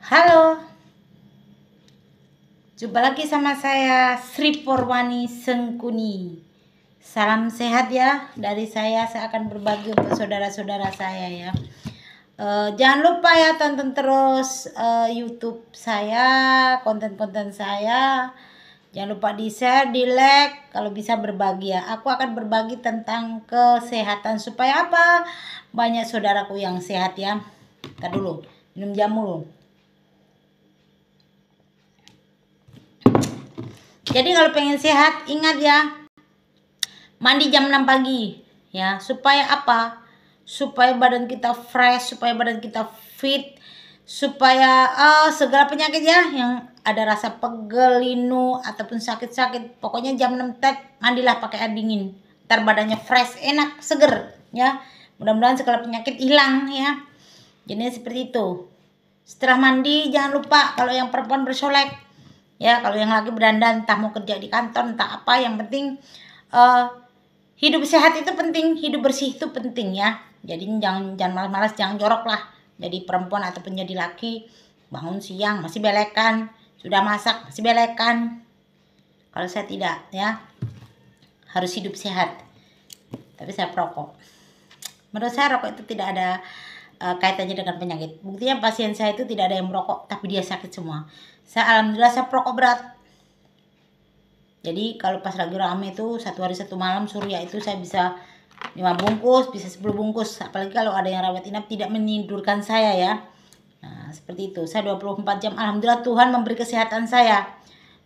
Halo, jumpa lagi sama saya Sri Porwani Sengkuni. Salam sehat ya dari saya akan berbagi untuk saudara-saudara saya ya. Jangan lupa ya tonton terus YouTube saya, konten-konten saya. Jangan lupa di share, di like, kalau bisa berbagi ya. Aku akan berbagi tentang kesehatan supaya apa? Banyak saudaraku yang sehat ya. Ntar dulu, minum jamu loh. Jadi kalau pengen sehat, ingat ya, mandi jam 6 pagi ya. Supaya apa? Supaya badan kita fresh, supaya badan kita fit, supaya segala penyakit ya yang ada rasa pegel, linu ataupun sakit-sakit, pokoknya jam 6 mandilah pakai air dingin. Ntar badannya fresh, enak, seger ya. Mudah-mudahan segala penyakit hilang ya. Jadi seperti itu. Setelah mandi jangan lupa kalau yang perempuan bersolek. Ya, kalau yang lagi berdandan entah mau kerja di kantor entah apa, yang penting hidup sehat itu penting, hidup bersih itu penting ya. Jadi jangan malas-malas, jangan jorok lah. Jadi perempuan ataupun jadi laki, bangun siang masih belekan, sudah masak masih belekan. Kalau saya tidak ya, harus hidup sehat. Tapi saya perokok. Menurut saya rokok itu tidak ada kaitannya dengan penyakit. Buktinya pasien saya itu tidak ada yang merokok tapi dia sakit semua. Alhamdulillah saya perokok berat. Jadi kalau pas lagi rame itu satu hari satu malam surya itu saya bisa 5 bungkus, bisa 10 bungkus. Apalagi kalau ada yang rawat inap tidak menidurkan saya ya. Nah, seperti itu. Saya 24 jam. Alhamdulillah Tuhan memberi kesehatan saya.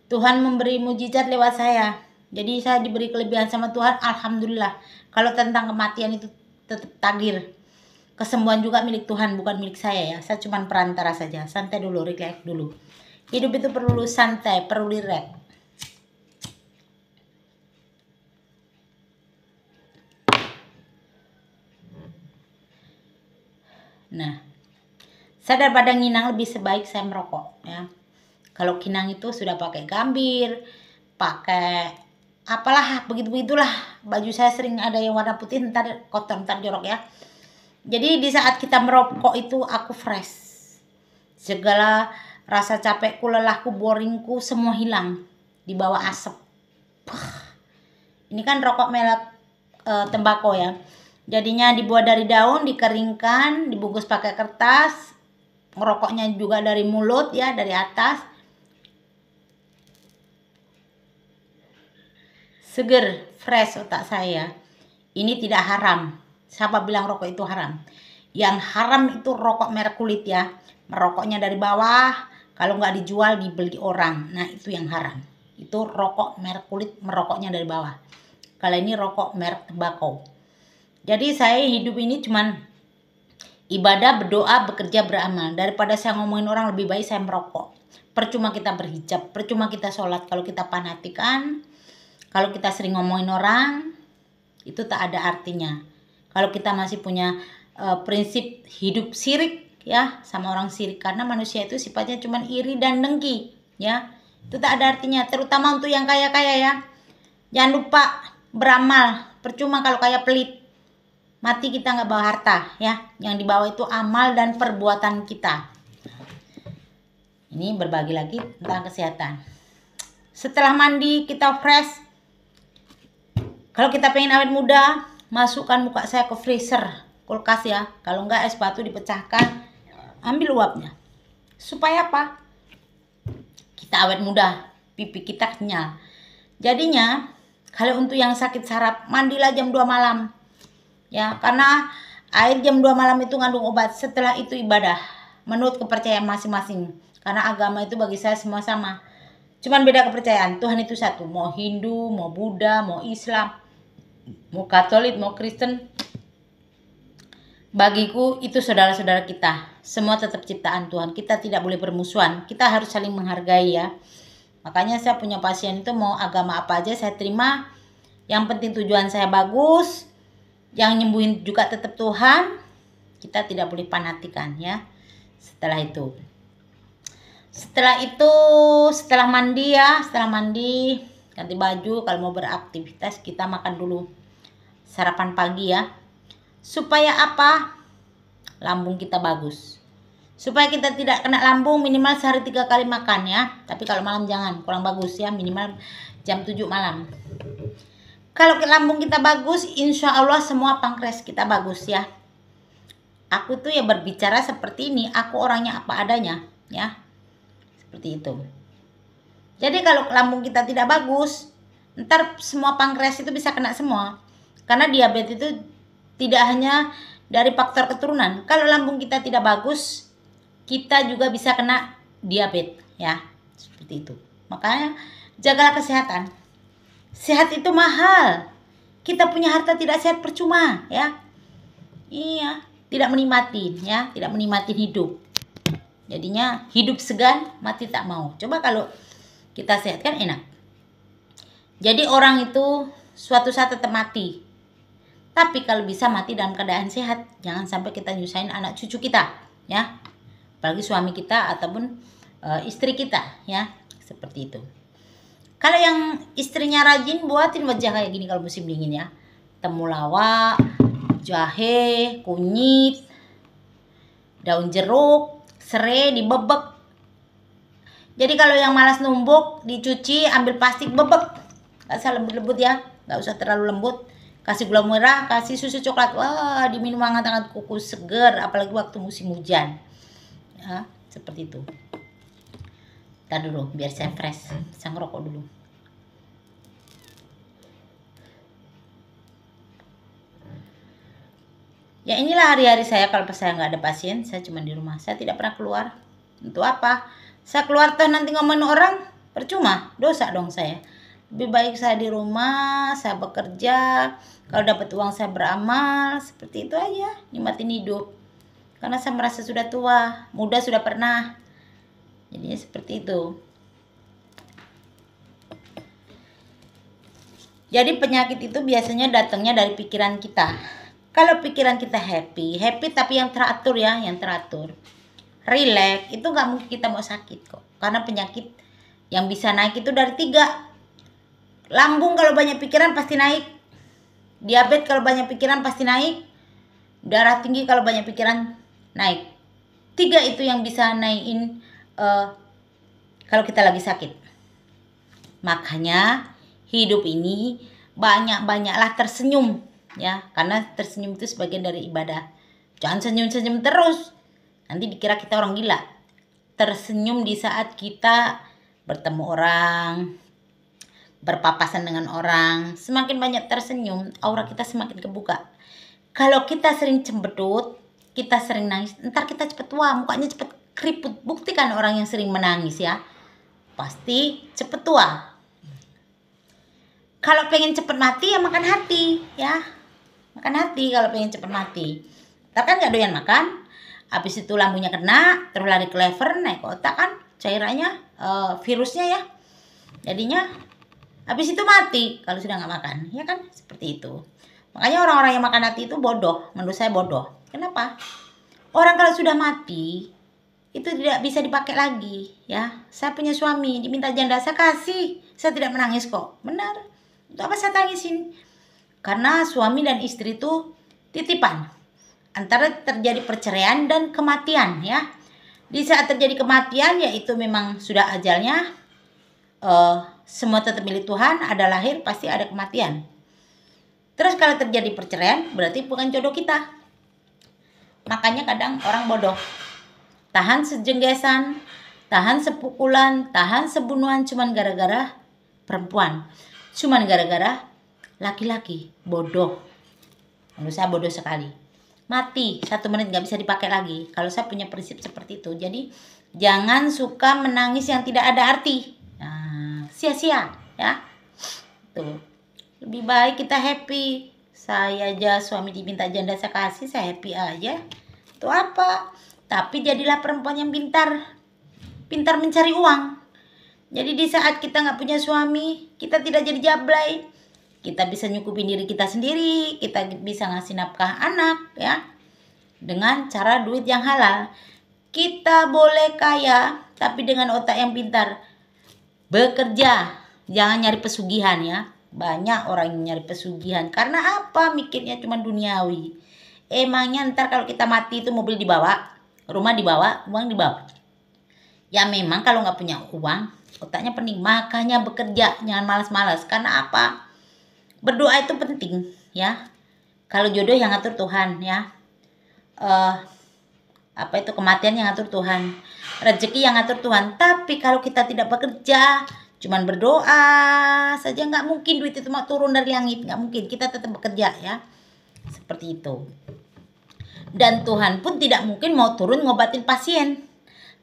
Tuhan memberi mujizat lewat saya. Jadi saya diberi kelebihan sama Tuhan. Alhamdulillah. Kalau tentang kematian itu tetap takdir. Kesembuhan juga milik Tuhan, bukan milik saya ya. Saya cuma perantara saja. Santai dulu, relax dulu. Hidup itu perlu santai, perlu relax. Nah, saya daripada nginang lebih sebaik saya merokok ya. Kalau kinang itu sudah pakai gambir, pakai apalah begitulah. Baju saya sering ada yang warna putih, ntar kotor, ntar jorok ya. Jadi di saat kita merokok itu aku fresh. Segala rasa capekku, lelahku, boringku semua hilang di bawah asap. Ini kan rokok merek tembakau ya. Jadinya dibuat dari daun, dikeringkan, dibungkus pakai kertas. Merokoknya juga dari mulut ya, dari atas. Seger, fresh otak saya. Ini tidak haram. Siapa bilang rokok itu haram? Yang haram itu rokok merek kulit ya. Merokoknya dari bawah, kalau nggak dijual dibeli orang. Nah itu yang haram. Itu rokok merek kulit, merokoknya dari bawah. Kalau ini rokok merek tembakau. Jadi saya hidup ini cuman ibadah, berdoa, bekerja, beramal. Daripada saya ngomongin orang, lebih baik saya merokok. Percuma kita berhijab, percuma kita sholat. Kalau kita panatikan, kalau kita sering ngomongin orang, itu tak ada artinya. Kalau kita masih punya prinsip hidup sirik ya, sama orang sirik. Karena manusia itu sifatnya cuman iri dan dengki ya. Itu tak ada artinya, terutama untuk yang kaya-kaya ya. Jangan lupa beramal, percuma kalau kaya pelit. Mati kita nggak bawa harta ya, yang dibawa itu amal dan perbuatan kita. Ini berbagi lagi tentang kesehatan. Setelah mandi kita fresh. Kalau kita pengen awet muda, masukkan muka saya ke freezer, kulkas ya. Kalau nggak es batu dipecahkan, ambil uapnya. Supaya apa? Kita awet muda, pipi kita kenyal. Jadinya kalau untuk yang sakit saraf, mandilah jam 2 malam. Ya, karena air jam 2 malam itu ngandung obat. Setelah itu ibadah menurut kepercayaan masing-masing. Karena agama itu bagi saya semua sama. Cuman beda kepercayaan. Tuhan itu satu. Mau Hindu, mau Buddha, mau Islam, mau Katolik, mau Kristen. Bagiku itu saudara-saudara kita. Semua tetap ciptaan Tuhan. Kita tidak boleh bermusuhan. Kita harus saling menghargai ya. Makanya saya punya pasien itu mau agama apa aja saya terima. Yang penting tujuan saya bagus. Yang nyembuhin juga tetap Tuhan. Kita tidak boleh panatikan ya. Setelah mandi ya, setelah mandi ganti baju, kalau mau beraktivitas kita makan dulu sarapan pagi ya. Supaya apa? Lambung kita bagus. Supaya kita tidak kena lambung, minimal sehari 3 kali makan ya. Tapi kalau malam jangan, kurang bagus ya, minimal jam 7 malam. Kalau lambung kita bagus, insya Allah semua pankreas kita bagus ya. Aku tuh ya berbicara seperti ini, aku orangnya apa adanya ya. Seperti itu. Jadi kalau lambung kita tidak bagus, ntar semua pankreas itu bisa kena semua. Karena diabetes itu tidak hanya dari faktor keturunan. Kalau lambung kita tidak bagus, kita juga bisa kena diabetes ya. Seperti itu. Makanya jagalah kesehatan. Sehat itu mahal. Kita punya harta tidak sehat percuma ya. Iya, tidak menikmati ya, tidak menikmati hidup. Jadinya hidup segan, mati tak mau. Coba kalau kita sehat kan enak. Jadi orang itu suatu saat tetap mati. Tapi kalau bisa mati dalam keadaan sehat, jangan sampai kita nyusahin anak cucu kita ya. Apalagi suami kita ataupun istri kita ya. Seperti itu. Kalau yang istrinya rajin, buatin wajah kayak gini kalau musim dingin ya. Temulawak, jahe, kunyit, daun jeruk, serai dibebek. Jadi kalau yang malas numbuk, dicuci, ambil plastik, bebek. Gak usah lembut-lembut ya, gak usah terlalu lembut. Kasih gula merah, kasih susu coklat. Wah, diminum hangat-hangat, kuku seger, apalagi waktu musim hujan. Ya, seperti itu. Ntar dulu, biar saya fresh. Saya ngerokok dulu. Ya inilah hari-hari saya kalau saya nggak ada pasien. Saya cuma di rumah. Saya tidak pernah keluar. Untuk apa? Saya keluar toh nanti ngomongin orang. Percuma. Dosa dong saya. Lebih baik saya di rumah. Saya bekerja. Kalau dapat uang saya beramal. Seperti itu aja. Nikmatin hidup. Karena saya merasa sudah tua. Muda sudah pernah. Jadinya seperti itu. Jadi penyakit itu biasanya datangnya dari pikiran kita. Kalau pikiran kita happy tapi yang teratur ya, yang teratur. Relax, itu nggak mungkin kita mau sakit kok. Karena penyakit yang bisa naik itu dari 3. Lambung kalau banyak pikiran pasti naik. Diabetes kalau banyak pikiran pasti naik. Darah tinggi kalau banyak pikiran naik. 3 itu yang bisa naikin kalau kita lagi sakit. Makanya hidup ini banyak-banyaklah tersenyum ya, karena tersenyum itu sebagian dari ibadah. Jangan senyum-senyum terus, nanti dikira kita orang gila. Tersenyum di saat kita bertemu orang, berpapasan dengan orang. Semakin banyak tersenyum, aura kita semakin kebuka. Kalau kita sering cembetut, kita sering nangis, ntar kita cepet tua, mukanya cepet keriput. Buktikan orang yang sering menangis ya, pasti cepet tua. Kalau pengen cepet mati ya makan hati ya. Makan hati kalau pengen cepet mati. Ntar kan gak doyan makan. Habis itu lambungnya kena, terus lari ke lever, naik ke otak kan cairannya, virusnya ya. Jadinya habis itu mati kalau sudah gak makan. Ya kan seperti itu. Makanya orang-orang yang makan hati itu bodoh. Menurut saya bodoh. Kenapa? Orang kalau sudah mati itu tidak bisa dipakai lagi ya. Saya punya suami diminta janda, saya kasih. Saya tidak menangis kok. Benar. Untuk apa saya tangisin? Karena suami dan istri itu titipan. Antara terjadi perceraian dan kematian ya. Di saat terjadi kematian yaitu memang sudah ajalnya. Semua tetap milik Tuhan. Ada lahir pasti ada kematian. Terus kalau terjadi perceraian berarti bukan jodoh kita. Makanya kadang orang bodoh. Tahan sejenggesan, tahan sepukulan, tahan sebunuhan cuman gara-gara perempuan. Cuman gara-gara laki-laki. Bodoh. Menurut saya bodoh sekali. Mati 1 menit gak bisa dipakai lagi. Kalau saya punya prinsip seperti itu. Jadi jangan suka menangis yang tidak ada arti. Nah, sia-sia ya. Tuh. Lebih baik kita happy. Saya aja suami diminta janda saya kasih, saya happy aja. Itu apa? Tapi jadilah perempuan yang pintar. Pintar mencari uang. Jadi di saat kita nggak punya suami, kita tidak jadi jablay. Kita bisa nyukupin diri kita sendiri. Kita bisa ngasih nafkah anak ya. Dengan cara duit yang halal. Kita boleh kaya, tapi dengan otak yang pintar. Bekerja. Jangan nyari pesugihan ya. Banyak orang yang nyari pesugihan. Karena apa? Mikirnya cuma duniawi. Emangnya ntar kalau kita mati itu mobil dibawa? rumah dibawa, uang dibawa. Ya memang kalau nggak punya uang, otaknya pening, makanya bekerja, jangan malas-malas. Karena apa? Berdoa itu penting ya. Kalau jodoh yang ngatur Tuhan ya. Kematian yang ngatur Tuhan, rezeki yang ngatur Tuhan. Tapi kalau kita tidak bekerja, cuman berdoa saja, nggak mungkin duit itu mau turun dari langit, nggak mungkin. Kita tetap bekerja ya, seperti itu. Dan Tuhan pun tidak mungkin mau turun ngobatin pasien,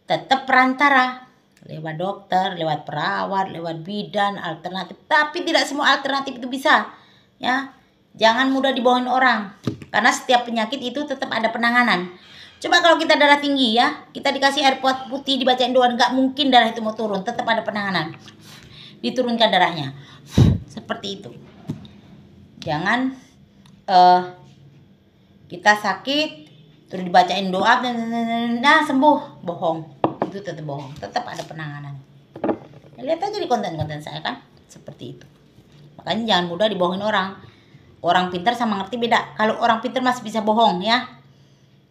tetap perantara, lewat dokter, lewat perawat, lewat bidan, alternatif. Tapi tidak semua alternatif itu bisa ya. Jangan mudah dibohongin orang, karena setiap penyakit itu tetap ada penanganan. Coba kalau kita darah tinggi ya, kita dikasih air putih, dibacain doa, nggak mungkin darah itu mau turun, tetap ada penanganan, diturunkan darahnya, seperti itu. Jangan kita sakit terus dibacain doa, nah sembuh, bohong, itu tetap bohong, tetap ada penanganan. Ya, lihat aja di konten-konten saya kan, seperti itu. Makanya jangan mudah dibohongin orang. Orang pintar sama ngerti beda. Kalau orang pintar masih bisa bohong ya,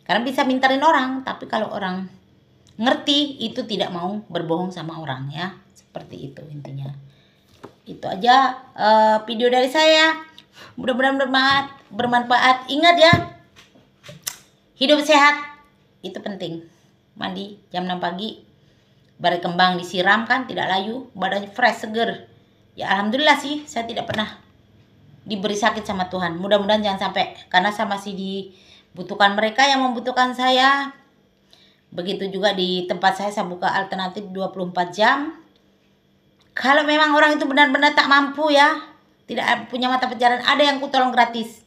karena bisa mintarin orang. Tapi kalau orang ngerti itu tidak mau berbohong sama orang ya, seperti itu intinya. Itu aja video dari saya. Mudah-mudahan bermanfaat. Ingat ya, hidup sehat itu penting. Mandi jam 6 pagi, baru kembang disiram kan, tidak layu, badannya fresh, seger. Ya alhamdulillah sih, saya tidak pernah diberi sakit sama Tuhan. Mudah-mudahan jangan sampai, karena saya masih dibutuhkan mereka yang membutuhkan saya. Begitu juga di tempat saya buka alternatif 24 jam. Kalau memang orang itu benar-benar tak mampu ya, tidak punya mata pencaharian, ada yang kutolong gratis.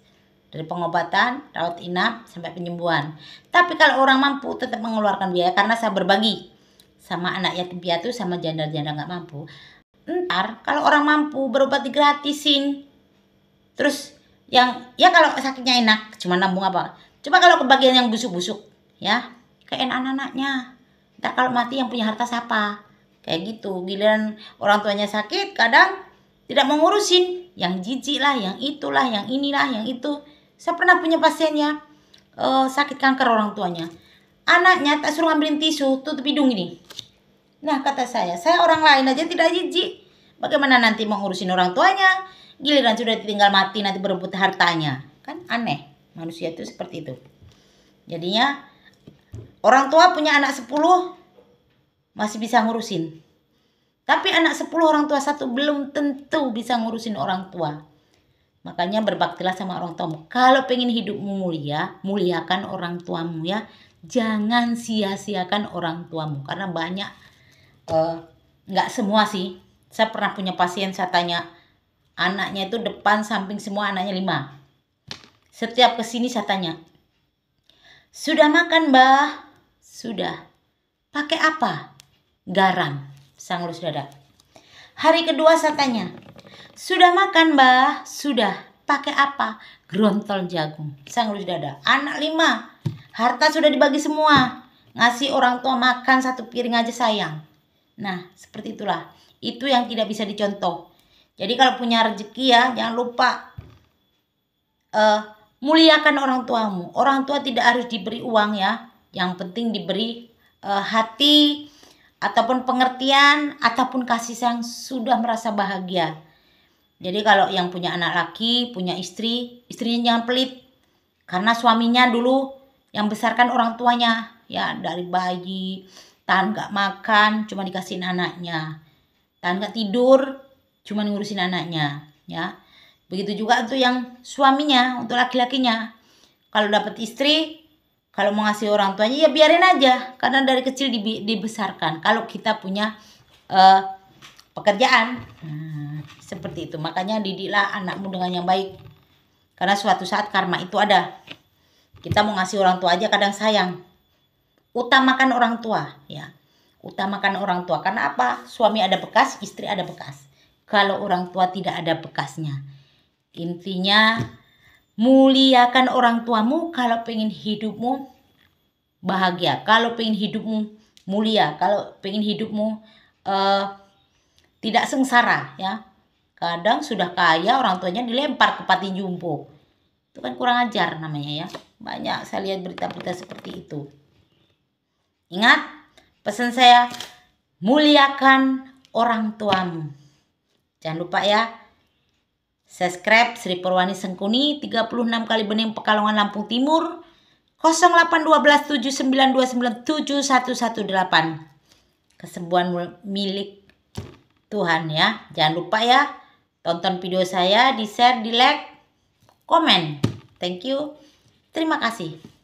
Dari pengobatan, rawat inap, sampai penyembuhan. Tapi kalau orang mampu tetap mengeluarkan biaya, karena saya berbagi sama anak yatim piatu, sama janda-janda nggak mampu. Ntar kalau orang mampu berobat digratisin. Terus yang ya kalau sakitnya enak, cuma nambung apa? Coba kalau kebagian yang busuk-busuk ya, kayak anak-anaknya. Ntar kalau mati yang punya harta siapa? Kayak gitu. Giliran orang tuanya sakit, kadang tidak mau ngurusin. Yang jijik lah, yang itulah, yang inilah, yang itu. Saya pernah punya pasiennya sakit kanker orang tuanya. Anaknya tak suruh ngambilin tisu, tutup hidung ini. Nah kata saya orang lain aja tidak jijik. Bagaimana nanti mau ngurusin orang tuanya? Giliran sudah tinggal mati nanti berebut hartanya. Kan aneh, manusia itu seperti itu. Jadinya orang tua punya anak 10 masih bisa ngurusin. Tapi anak 10 orang tua satu belum tentu bisa ngurusin orang tua. Makanya berbaktilah sama orang tuamu. Kalau pengen hidupmu mulia, muliakan orang tuamu ya. Jangan sia-siakan orang tuamu. Karena banyak, nggak semua sih. Saya pernah punya pasien, saya tanya, anaknya itu depan samping semua, anaknya 5. Setiap kesini saya tanya, sudah makan mbah? Sudah. Pakai apa? Garam. Saya ngelus dada. Hari kedua saya tanya, sudah makan mbah? Sudah. Pakai apa? Grontol jagung. Saya ngelus dada. Anak 5. Harta sudah dibagi semua. Ngasih orang tua makan 1 piring aja sayang. Nah seperti itulah. Itu yang tidak bisa dicontoh. Jadi kalau punya rezeki ya, jangan lupa muliakan orang tuamu. Orang tua tidak harus diberi uang ya. Yang penting diberi hati, ataupun pengertian, ataupun kasih sayang, sudah merasa bahagia. Jadi kalau yang punya anak laki, punya istri, istrinya jangan pelit. Karena suaminya dulu yang besarkan orang tuanya. Ya dari bayi, tahan gak makan, cuma dikasihin anaknya. Tahan gak tidur, cuma ngurusin anaknya. Ya, begitu juga untuk yang suaminya, untuk laki-lakinya. Kalau dapat istri, kalau mau ngasih orang tuanya ya biarin aja. Karena dari kecil dibesarkan. Kalau kita punya pekerjaan. Nah, seperti itu. Makanya didiklah anakmu dengan yang baik. Karena suatu saat karma itu ada. Kita mau ngasih orang tua aja kadang sayang. Utamakan orang tua ya. Utamakan orang tua. Karena apa? Suami ada bekas, istri ada bekas. Kalau orang tua tidak ada bekasnya. Intinya muliakan orang tuamu kalau pengen hidupmu bahagia. Kalau pengen hidupmu mulia. Kalau pengen hidupmu tidak sengsara ya. Kadang sudah kaya orang tuanya dilempar ke panti jompo. Itu kan kurang ajar namanya ya. Banyak saya lihat berita-berita seperti itu. Ingat, pesan saya, muliakan orang tuamu. Jangan lupa ya, subscribe Sri Purwani Sengkuni, 36 kali Bening Pekalongan Lampung Timur, 081279297118. Kesembuhan milik Tuhan ya. Jangan lupa ya, tonton video saya, di share, di like, komen. Thank you. Terima kasih.